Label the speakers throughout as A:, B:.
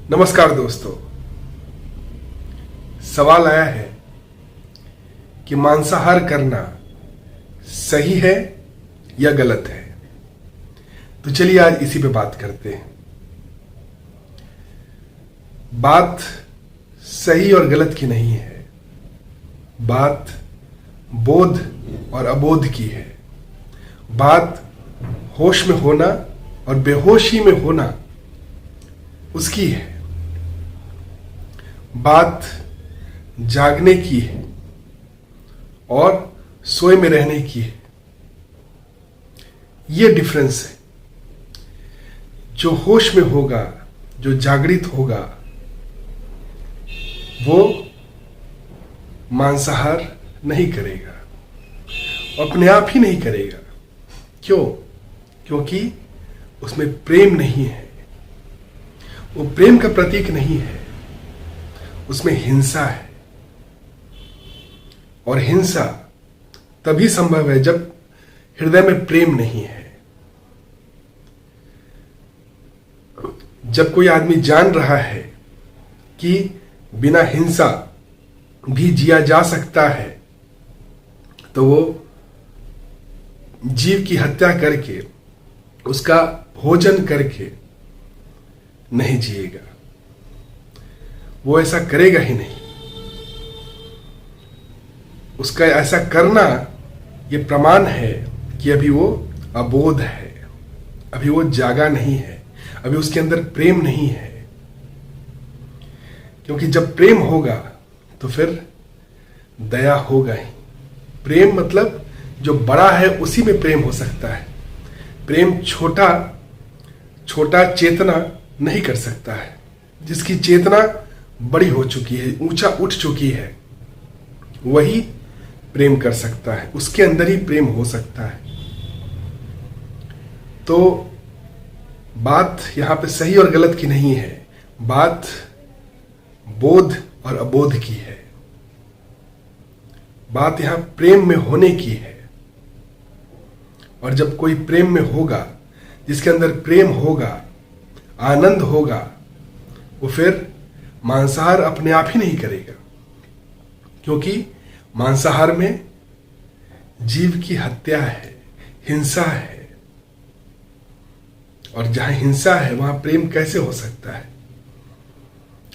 A: नमस्कार दोस्तों। सवाल आया है कि मांसाहार करना सही है या गलत है। तो चलिए आज इसी पे बात करते हैं। बात सही और गलत की नहीं है, बात बोध और अबोध की है। बात होश में होना और बेहोशी में होना उसकी है। बात जागने की है और सोए में रहने की है। यह डिफरेंस है। जो होश में होगा, जो जागृत होगा, वो मांसाहार नहीं करेगा, अपने आप ही नहीं करेगा। क्यों? क्योंकि उसमें प्रेम नहीं है, वो प्रेम का प्रतीक नहीं है, उसमें हिंसा है। और हिंसा तभी संभव है जब हृदय में प्रेम नहीं है। जब कोई आदमी जान रहा है कि बिना हिंसा भी जिया जा सकता है, तो वो जीव की हत्या करके, उसका भोजन करके नहीं जिएगा। वो ऐसा करेगा ही नहीं। उसका ऐसा करना ये प्रमाण है कि अभी वो अबोध है, अभी वो जागा नहीं है, अभी उसके अंदर प्रेम नहीं है। क्योंकि जब प्रेम होगा तो फिर दया होगा ही। प्रेम मतलब जो बड़ा है उसी में प्रेम हो सकता है। प्रेम छोटा छोटा चेतना नहीं कर सकता है। जिसकी चेतना बड़ी हो चुकी है, ऊंचा उठ चुकी है, वही प्रेम कर सकता है। उसके अंदर ही प्रेम हो सकता है। तो बात यहां पे सही और गलत की नहीं है, बात बोध और अबोध की है। बात यहां प्रेम में होने की है। और जब कोई प्रेम में होगा, जिसके अंदर प्रेम होगा, आनंद होगा, वो फिर मांसाहार अपने आप ही नहीं करेगा। क्योंकि मांसाहार में जीव की हत्या है, हिंसा है। और जहां हिंसा है वहां प्रेम कैसे हो सकता है?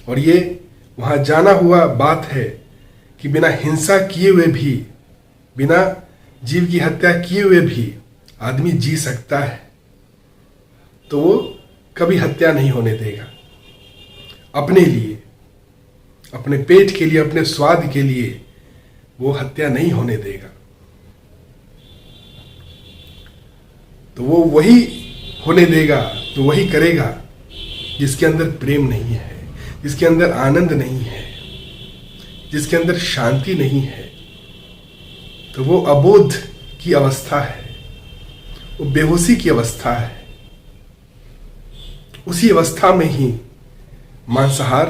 A: और ये वहां जाना हुआ बात है कि बिना हिंसा किए हुए भी, बिना जीव की हत्या किए हुए भी आदमी जी सकता है। तो वो कभी हत्या नहीं होने देगा। अपने लिए, अपने पेट के लिए, अपने स्वाद के लिए वो हत्या नहीं होने देगा। तो वो वही होने देगा, तो वही करेगा जिसके अंदर प्रेम नहीं है, जिसके अंदर आनंद नहीं है, जिसके अंदर शांति नहीं है। तो वो अबोध की अवस्था है, वो बेहोशी की अवस्था है। उसी अवस्था में ही मांसाहार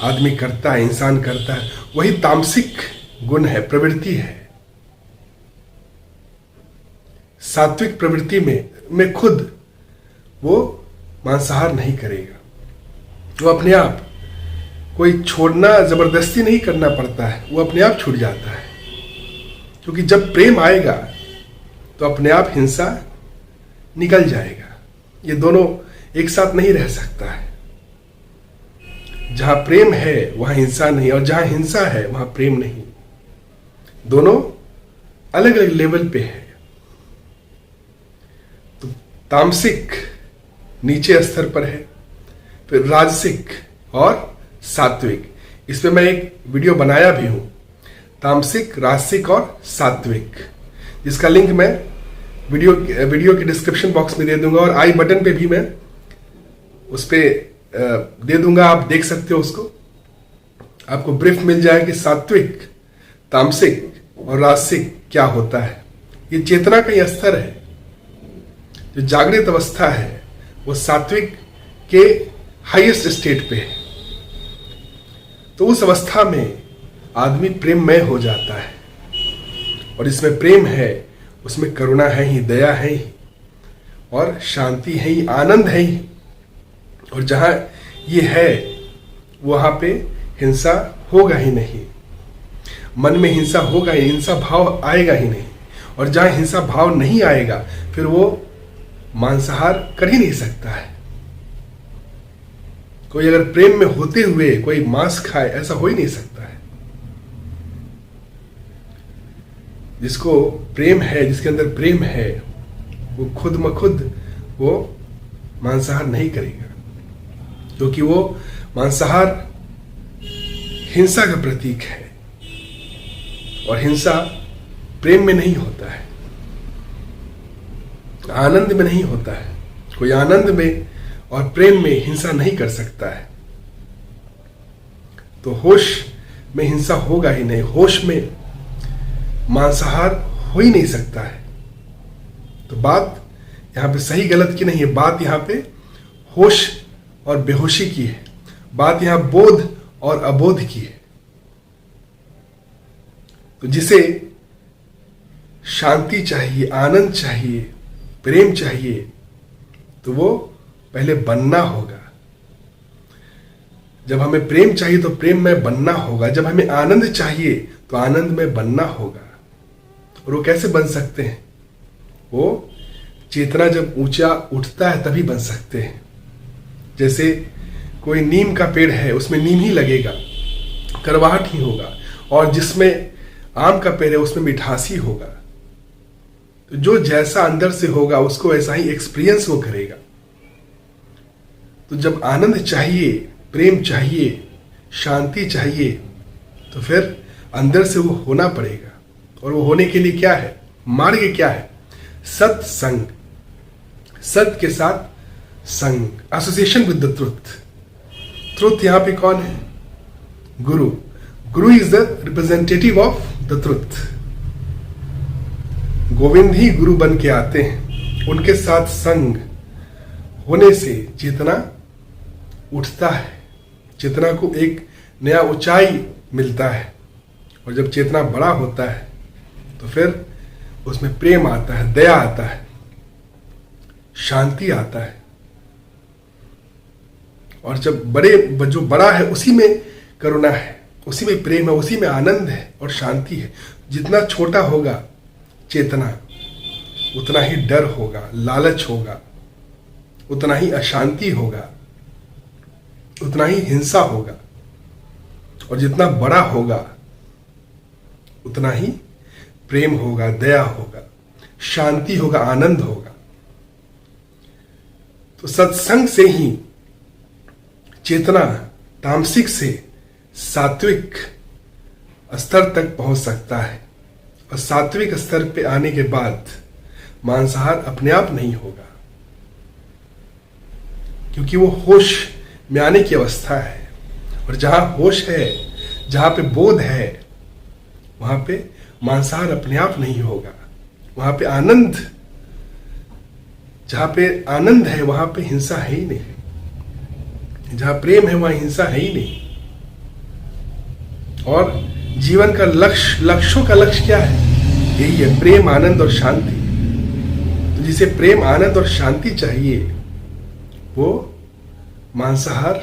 A: आदमी करता है, इंसान करता है। वही तामसिक गुण है, प्रवृत्ति है। सात्विक प्रवृत्ति में खुद वो मांसाहार नहीं करेगा। वो अपने आप, कोई छोड़ना जबरदस्ती नहीं करना पड़ता है, वो अपने आप छूट जाता है। क्योंकि जब प्रेम आएगा तो अपने आप हिंसा निकल जाएगा। ये दोनों एक साथ नहीं रह सकता है। जहां प्रेम है वहां हिंसा नहीं, और जहां हिंसा है वहां प्रेम नहीं। दोनों अलग अलग लेवल पे है। तो तामसिक नीचे स्तर पर है, फिर राजसिक और सात्विक। इस पे मैं एक वीडियो बनाया भी हूं, तामसिक, राजसिक और सात्विक, जिसका लिंक मैं वीडियो के डिस्क्रिप्शन बॉक्स में दे दूंगा और आई बटन पे भी मैं उस पे दे दूंगा। आप देख सकते हो उसको। आपको ब्रीफ मिल जाए कि सात्विक, तामसिक और राजसिक क्या होता है। ये चेतना का ही स्तर है। जो जागृत अवस्था है वो सात्विक के हाईएस्ट स्टेट पे है। तो उस अवस्था में आदमी प्रेममय हो जाता है। और इसमें प्रेम है, उसमें करुणा है ही, दया है ही, और शांति है ही, आनंद है ही। और जहां ये है, वहां पे हिंसा होगा ही नहीं। मन में हिंसा होगा ही, हिंसा भाव आएगा ही नहीं। और जहां हिंसा भाव नहीं आएगा फिर वो मांसाहार कर ही नहीं सकता है। कोई अगर प्रेम में होते हुए कोई मांस खाए, ऐसा हो ही नहीं सकता है। जिसको प्रेम है, जिसके अंदर प्रेम है, वो खुद म खुद वो मांसाहार नहीं करेगा, क्योंकि वो मांसाहार हिंसा का प्रतीक है। और हिंसा प्रेम में नहीं होता है, आनंद में नहीं होता है। कोई आनंद में और प्रेम में हिंसा नहीं कर सकता है। तो होश में हिंसा होगा ही नहीं, होश में मांसाहार हो ही नहीं सकता है। तो बात यहां पे सही गलत की नहीं है, बात यहां पे होश और बेहोशी की है, बात यहां बोध और अबोध की है। तो जिसे शांति चाहिए, आनंद चाहिए, प्रेम चाहिए, तो वो पहले बनना होगा। जब हमें प्रेम चाहिए तो प्रेम में बनना होगा। जब हमें आनंद चाहिए तो आनंद में बनना होगा। और वो कैसे बन सकते हैं? वो चेतना जब ऊंचा उठता है तभी बन सकते हैं। जैसे कोई नीम का पेड़ है, उसमें नीम ही लगेगा, करवाहट ही होगा। और जिसमें आम का पेड़ है उसमें मिठास ही होगा। तो जो जैसा अंदर से होगा उसको वैसा ही एक्सपीरियंस वो करेगा। तो जब आनंद चाहिए, प्रेम चाहिए, शांति चाहिए, तो फिर अंदर से वो होना पड़ेगा। और वो होने के लिए क्या है? मार्ग क्या है? सत्संग, सत्य के साथ संग, association with the truth. Truth यहां पे कौन है? Guru. Guru is the representative of the truth. Govind ही गुरु बन के आते हैं। उनके साथ संग होने से चेतना उठता है, चेतना को एक नया ऊंचाई मिलता है। और जब चेतना बड़ा होता है तो फिर उसमें प्रेम आता है, दया आता है, शांति आता है। और जब जो बड़ा है उसी में करुणा है, उसी में प्रेम है, उसी में आनंद है और शांति है। जितना छोटा होगा चेतना उतना ही डर होगा, लालच होगा, उतना ही अशांति होगा, उतना ही हिंसा होगा। और जितना बड़ा होगा उतना ही प्रेम होगा, दया होगा, शांति होगा, आनंद होगा। तो सत्संग से ही चेतना तामसिक से सात्विक स्तर तक पहुंच सकता है। और सात्विक स्तर पे आने के बाद मांसाहार अपने आप नहीं होगा, क्योंकि वो होश में आने की अवस्था है। और जहां होश है, जहां पे बोध है, वहां पे मांसाहार अपने आप नहीं होगा। वहां पे आनंद, जहां पे आनंद है वहां पे हिंसा है ही नहीं। जहां प्रेम है वहां हिंसा है ही नहीं। और जीवन का लक्ष्य, लक्ष्यों का लक्ष्य क्या है? यही है, प्रेम, आनंद और शांति। तो जिसे प्रेम, आनंद और शांति चाहिए वो मांसाहार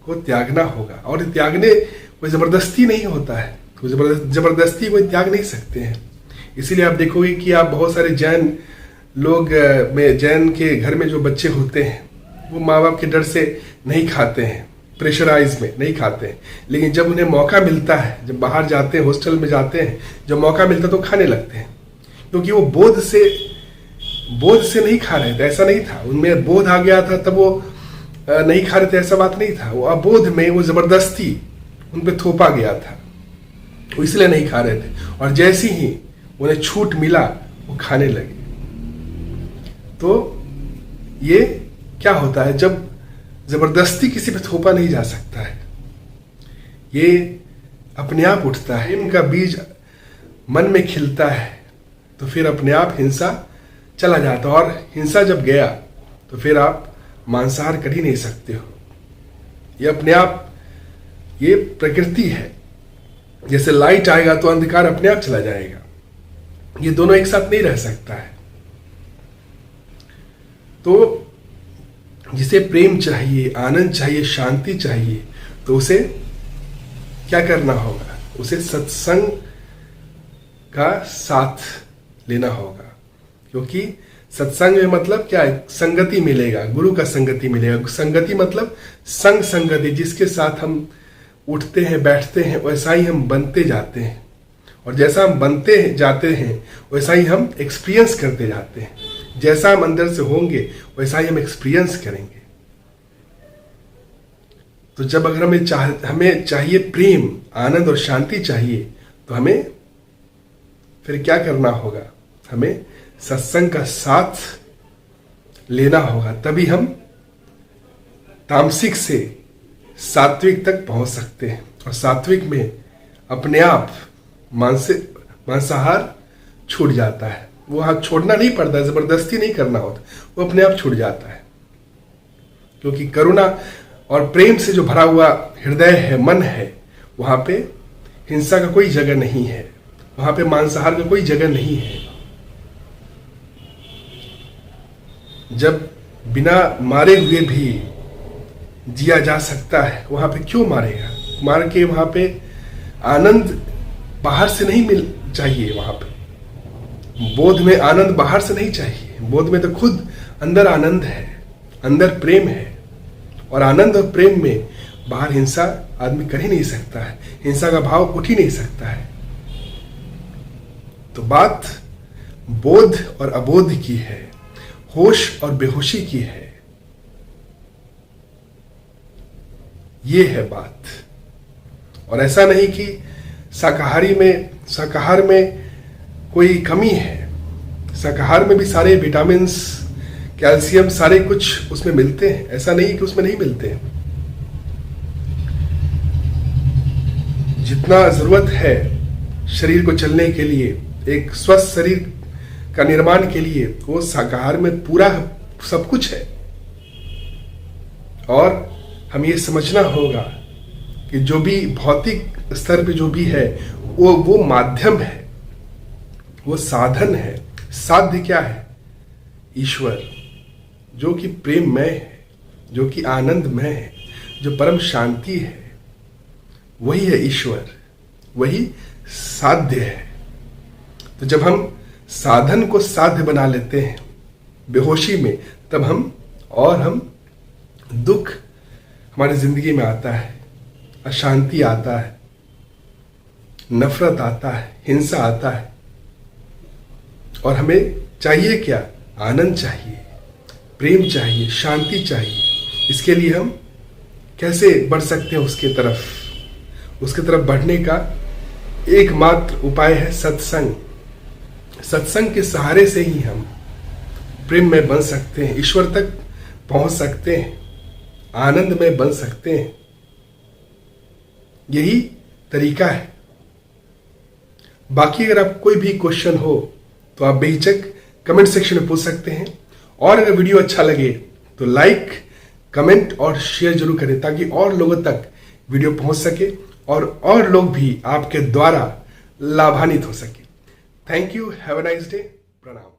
A: को त्यागना होगा। और त्यागने कोई जबरदस्ती नहीं होता है, कोई जबरदस्ती कोई त्याग नहीं सकते हैं। इसीलिए आप देखोगे कि आप बहुत सारे जैन लोग में, जैन के घर में जो बच्चे होते हैं वो माँ बाप के डर से नहीं खाते हैं, प्रेशराइज में नहीं खाते हैं। लेकिन जब उन्हें मौका मिलता है, जब बाहर जाते हैं, हॉस्टल में जाते हैं, जब मौका मिलता है तो खाने लगते हैं। क्योंकि वो बोध से नहीं खा रहे थे, ऐसा नहीं था। उनमें बोध आ गया था तब वो नहीं खा रहे थे, ऐसा बात नहीं था। वो अबोध में वो जबरदस्ती उन पे थोपा गया था, वो इसलिए नहीं खा रहे थे। और जैसे ही उन्हें छूट मिला वो खाने लगे। तो ये क्या होता है? जब जबरदस्ती किसी पे थोपा नहीं जा सकता है, ये अपने आप उठता है। प्रेम का बीज मन में खिलता है तो फिर अपने आप हिंसा चला जाता है। और हिंसा जब गया तो फिर आप मांसाहार कर ही नहीं सकते हो। ये अपने आप, ये प्रकृति है। जैसे लाइट आएगा तो अंधकार अपने आप चला जाएगा। ये दोनों एक साथ नहीं रह सकता है। तो जिसे प्रेम चाहिए, आनंद चाहिए, शांति चाहिए, तो उसे क्या करना होगा? उसे सत्संग का साथ लेना होगा। क्योंकि सत्संग में मतलब क्या है? संगति मिलेगा, गुरु का संगति मिलेगा। संगति मतलब संग संगति, जिसके साथ हम उठते हैं बैठते हैं वैसा ही हम बनते जाते हैं, और जैसा हम बनते जाते हैं वैसा ही हम एक्सपीरियंस करते जाते हैं। जैसा हम अंदर से होंगे वैसा ही हम एक्सपीरियंस करेंगे। तो जब अगर हमें चाहिए प्रेम, आनंद और शांति चाहिए, तो हमें फिर क्या करना होगा? हमें सत्संग का साथ लेना होगा, तभी हम तामसिक से सात्विक तक पहुंच सकते हैं। और सात्विक में अपने आप मांसाहार छूट जाता है। वो हाथ छोड़ना नहीं पड़ता, जबरदस्ती नहीं करना होता, वो अपने आप छूट जाता है। क्योंकि करुणा और प्रेम से जो भरा हुआ हृदय है, मन है, वहां पे हिंसा का कोई जगह नहीं है, वहां पे मांसाहार का कोई जगह नहीं है। जब बिना मारे हुए भी जिया जा सकता है, वहां पे क्यों मारेगा? मार के वहां पे आनंद बाहर से नहीं मिल चाहिए। वहां पे बोध में आनंद बाहर से नहीं चाहिए। बोध में तो खुद अंदर आनंद है, अंदर प्रेम है, और आनंद और प्रेम में बाहर हिंसा आदमी कर ही नहीं सकता है, हिंसा का भाव उठ ही नहीं सकता है। तो बात बोध और अबोध की है, होश और बेहोशी की है। ये है बात। और ऐसा नहीं कि शाकाहार में कोई कमी है। शाकाहार में भी सारे विटामिन्स, कैल्शियम, सारे कुछ उसमें मिलते हैं। ऐसा नहीं कि उसमें नहीं मिलते हैं। जितना जरूरत है शरीर को चलने के लिए, एक स्वस्थ शरीर का निर्माण के लिए, वो शाकाहार में पूरा सब कुछ है। और हम ये समझना होगा कि जो भी भौतिक स्तर पे जो भी है वो माध्यम है, वो साधन है। साध्य क्या है? ईश्वर, जो कि प्रेममय है, जो कि आनंदमय है, जो परम शांति है, वही है ईश्वर, वही साध्य है। तो जब हम साधन को साध्य बना लेते हैं बेहोशी में, तब हम दुख हमारी जिंदगी में आता है, अशांति आता है, नफरत आता है, हिंसा आता है। और हमें चाहिए क्या? आनंद चाहिए, प्रेम चाहिए, शांति चाहिए। इसके लिए हम कैसे बढ़ सकते हैं उसके तरफ बढ़ने का एकमात्र उपाय है सत्संग। सत्संग के सहारे से ही हम प्रेम में बन सकते हैं, ईश्वर तक पहुंच सकते हैं, आनंद में बन सकते हैं। यही तरीका है। बाकी अगर आप कोई भी क्वेश्चन हो तो आप बेहिचक कमेंट सेक्शन में पूछ सकते हैं। और अगर वीडियो अच्छा लगे तो लाइक, कमेंट और शेयर जरूर करें, ताकि और लोगों तक वीडियो पहुंच सके और लोग भी आपके द्वारा लाभान्वित हो सके। Thank you, have a nice day, प्रणाम।